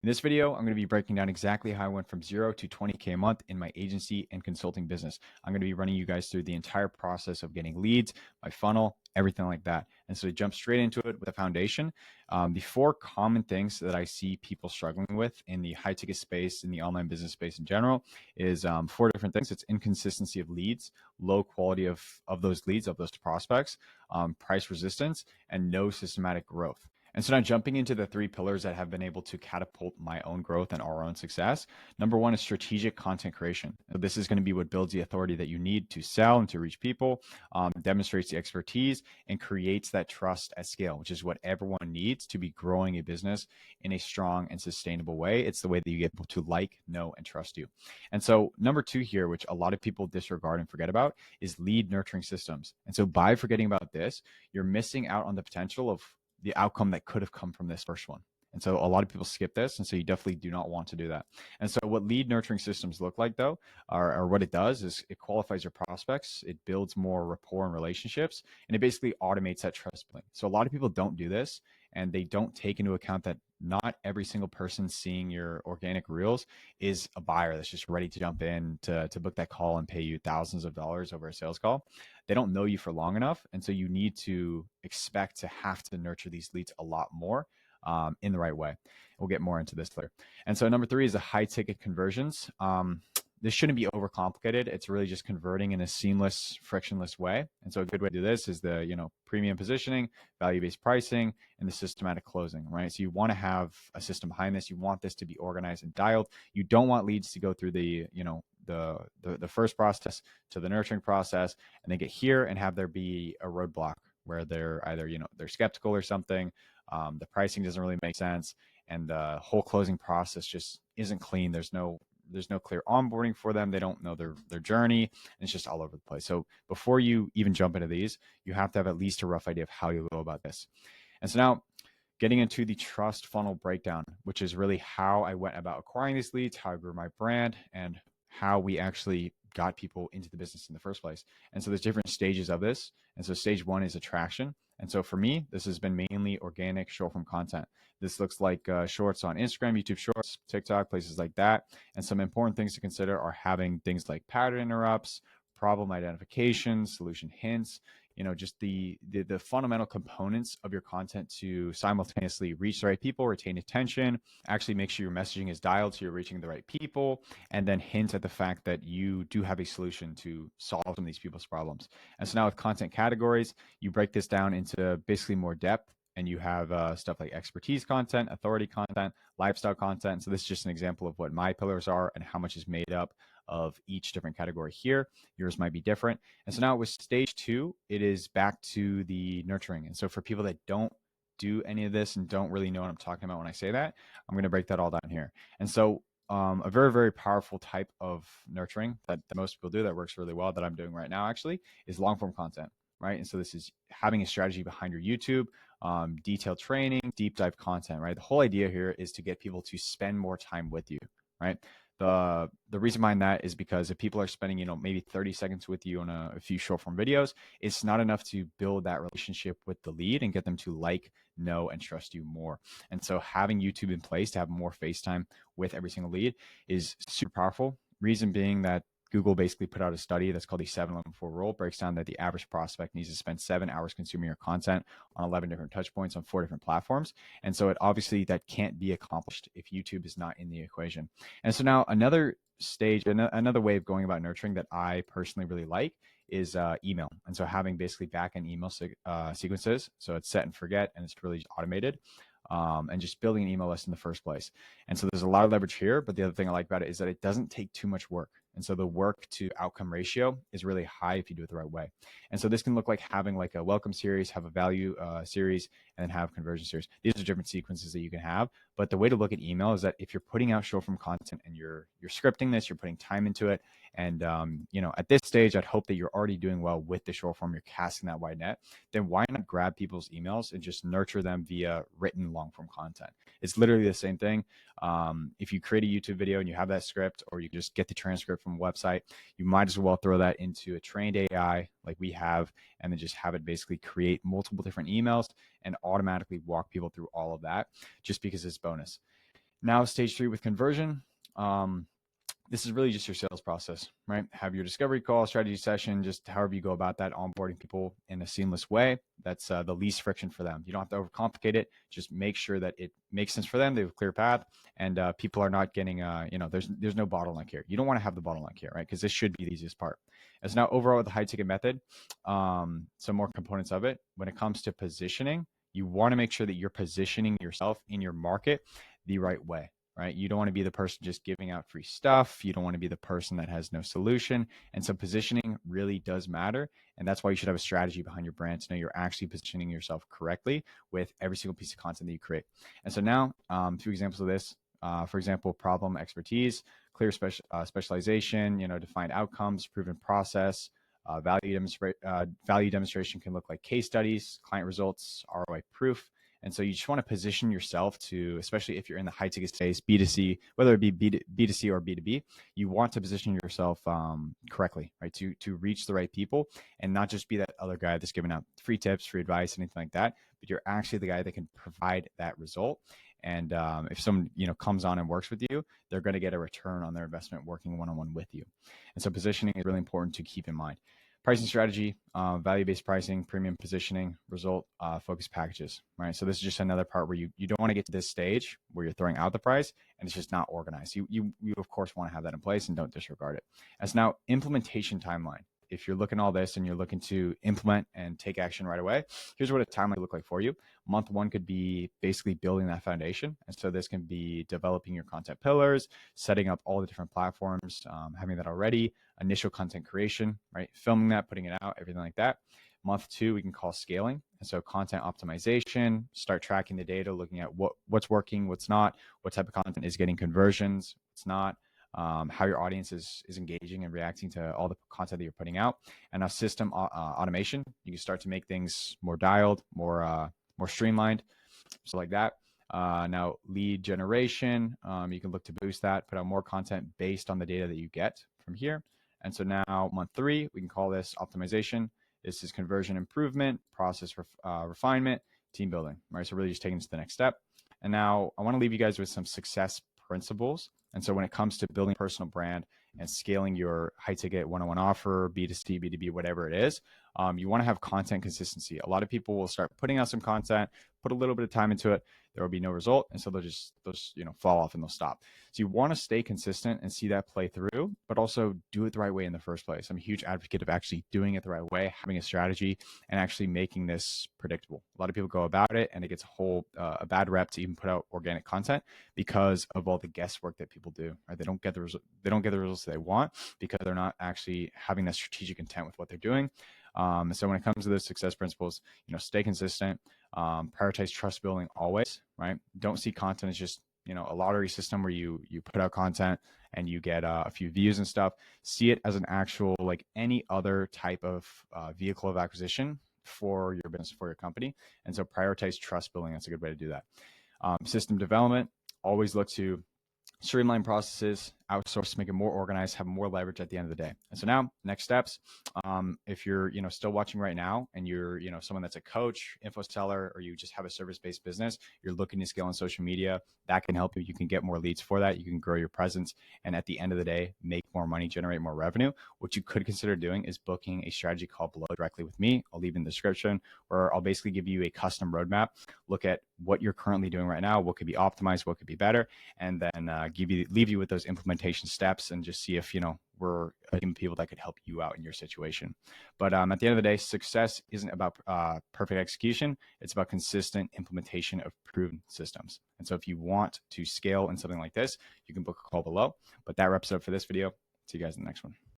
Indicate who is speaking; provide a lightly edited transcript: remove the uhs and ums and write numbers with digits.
Speaker 1: In this video, I'm going to be breaking down exactly how I went from 0 to 20K a month in my agency and consulting business. I'm going to be running you guys through the entire process of getting leads, my funnel, everything like that. And so to jump straight into it with a foundation, the four common things that I see people struggling with in the high ticket space, in the online business space in general, is four different things. It's inconsistency of leads, low quality of those leads, of those prospects, price resistance, and no systematic growth. And so now jumping into the three pillars that have been able to catapult my own growth and our own success. Number one is strategic content creation. So this is going to be what builds the authority that you need to sell and to reach people, demonstrates the expertise, and creates that trust at scale, which is what everyone needs to be growing a business in a strong and sustainable way. It's the way that you get people to like, know, and trust you. And so number two here, which a lot of people disregard and forget about, is lead nurturing systems. And so by forgetting about this, you're missing out on the potential of the outcome that could have come from this first one. And so a lot of people skip this. And so you definitely do not want to do that. And so what lead nurturing systems look like though, or what it does is it qualifies your prospects, it builds more rapport and relationships, and it basically automates that trust building. So a lot of people don't do this and they don't take into account that not every single person seeing your organic reels is a buyer that's just ready to jump in to book that call and pay you thousands of dollars over a sales call. They don't know you for long enough. And so you need to expect to have to nurture these leads a lot more in the right way. We'll get more into this later. And so number three is the high ticket conversions. This shouldn't be overcomplicated. It's really just converting in a seamless, frictionless way. And so a good way to do this is the, premium positioning, value-based pricing, and the systematic closing, right? So you want to have a system behind this. You want this to be organized and dialed. You don't want leads to go through the first process to the nurturing process and then get here and have there be a roadblock where they're either, they're skeptical or something. The pricing doesn't really make sense. And the whole closing process just isn't clean. There's no clear onboarding for them. They don't know their journey, and it's just all over the place. So before you even jump into these, you have to have at least a rough idea of how you go about this. And so now getting into the trust funnel breakdown, which is really how I went about acquiring these leads, how I grew my brand, and how we actually got people into the business in the first place. And so there's different stages of this. And so stage one is attraction. And so for me, this has been mainly organic short form content. This looks like shorts on Instagram, YouTube Shorts, TikTok, places like that. And some important things to consider are having things like pattern interrupts, problem identification, solution hints, just the fundamental components of your content to simultaneously reach the right people, retain attention, actually make sure your messaging is dialed so you're reaching the right people, and then hint at the fact that you do have a solution to solve some of these people's problems. And so now with content categories, you break this down into basically more depth. And you have stuff like expertise content, authority content, lifestyle content. So this is just an example of what my pillars are and how much is made up of each different category here. Yours might be different. And so now with stage two, it is back to the nurturing. And so for people that don't do any of this and don't really know what I'm talking about when I say that, I'm going to break that all down here. And so a very, very powerful type of nurturing that most people do that works really well that I'm doing right now actually is long form content, right? And so this is having a strategy behind your YouTube, detailed training, deep dive content, right? The whole idea here is to get people to spend more time with you, right? The reason behind that is because if people are spending, maybe 30 seconds with you on a few short form videos, it's not enough to build that relationship with the lead and get them to like, know, and trust you more. And so having YouTube in place to have more FaceTime with every single lead is super powerful. Reason being that Google basically put out a study that's called the 7-11-4 rule, breaks down that the average prospect needs to spend 7 hours consuming your content on 11 different touch points on 4 different platforms. And so it obviously that can't be accomplished if YouTube is not in the equation. And so now another stage, another way of going about nurturing that I personally really like is email. And so having basically backend email sequences. So it's set and forget, and it's really automated. And just building an email list in the first place. And so there's a lot of leverage here, but the other thing I like about it is that it doesn't take too much work. And so the work to outcome ratio is really high if you do it the right way. And so this can look like having like a welcome series, have a value series, and then have conversion series. These are different sequences that you can have. But the way to look at email is that if you're putting out short form content and you're scripting this, you're putting time into it. And, at this stage, I'd hope that you're already doing well with the short form. You're casting that wide net. Then why not grab people's emails and just nurture them via written long form content? It's literally the same thing. If you create a YouTube video and you have that script, or you just get the transcript from a website, you might as well throw that into a trained AI like we have, and then just have it basically create multiple different emails and automatically walk people through all of that just because it's bonus. Now, stage 3 with conversion. This is really just your sales process, right? Have your discovery call, strategy session, just however you go about that, onboarding people in a seamless way. That's the least friction for them. You don't have to overcomplicate it. Just make sure that it makes sense for them. They have a clear path, and people are not getting, there's no bottleneck here. You don't want to have the bottleneck here, right? Because this should be the easiest part. As now overall with the high ticket method, some more components of it. When it comes to positioning, you want to make sure that you're positioning yourself in your market the right way, right? You don't want to be the person just giving out free stuff. You don't want to be the person that has no solution. And so positioning really does matter. And that's why you should have a strategy behind your brand to know you're actually positioning yourself correctly with every single piece of content that you create. And so now, two examples of this. For example, problem expertise, clear specialization, defined outcomes, proven process. Value demonstration can look like case studies, client results, ROI proof. And so you just want to position yourself to, especially if you're in the high ticket space, B2C, whether it be B2C or B2B, you want to position yourself correctly, right? To reach the right people and not just be that other guy that's giving out free tips, free advice, anything like that, but you're actually the guy that can provide that result. And if someone comes on and works with you, they're going to get a return on their investment working one-on-one with you. And so positioning is really important to keep in mind. Pricing strategy, value-based pricing, premium positioning, result focused packages, right? So this is just another part where you don't want to get to this stage where you're throwing out the price and it's just not organized. You of course want to have that in place and don't disregard it. As now implementation timeline. If you're looking at all this and you're looking to implement and take action right away, here's what a timeline could look like for you. Month 1 could be basically building that foundation. And so this can be developing your content pillars, setting up all the different platforms, having that already, initial content creation, right? Filming that, putting it out, everything like that. Month 2, we can call scaling. And so content optimization, start tracking the data, looking at what's working, what's not, what type of content is getting conversions, what's not, how your audience is engaging and reacting to all the content that you're putting out. And now system automation, you can start to make things more dialed, more streamlined, so like that. Now lead generation, you can look to boost that, put out more content based on the data that you get from here. And so now month 3, we can call this optimization. This is conversion improvement, process refinement, team building, right? So really just taking it to the next step. And now I want to leave you guys with some success principles. And so when it comes to building a personal brand and scaling your high ticket one-on-one offer, B2C, B2B, whatever it is, you want to have content consistency. A lot of people will start putting out some content, put a little bit of time into it, there will be no result, and so they'll just fall off and they'll stop. So you want to stay consistent and see that play through, but also do it the right way in the first place. I'm a huge advocate of actually doing it the right way, having a strategy, and actually making this predictable. A lot of people go about it, and it gets a bad rep to even put out organic content because of all the guesswork that people do. Right? They don't get the results they want because they're not actually having that strategic intent with what they're doing. So when it comes to those success principles, stay consistent, prioritize trust building always, right? Don't see content as just, a lottery system where you put out content and you get a few views and stuff. See it as an actual, like any other type of vehicle of acquisition for your business, for your company. And so prioritize trust building. That's a good way to do that. System development, always look to streamline processes, outsource, make it more organized, have more leverage at the end of the day. And so now, next steps. If you're still watching right now and you're someone that's a coach, info seller, or you just have a service-based business, you're looking to scale on social media, that can help you. You can get more leads for that. You can grow your presence, and at the end of the day, make more money, generate more revenue. What you could consider doing is booking a strategy call below directly with me. I'll leave in the description, where I'll basically give you a custom roadmap. Look at what you're currently doing right now, what could be optimized, what could be better, and then leave you with those implementation steps and just see if we're a team of people that could help you out in your situation. But at the end of the day, success isn't about perfect execution. It's about consistent implementation of proven systems. And so if you want to scale in something like this, you can book a call below. But that wraps it up for this video. See you guys in the next one.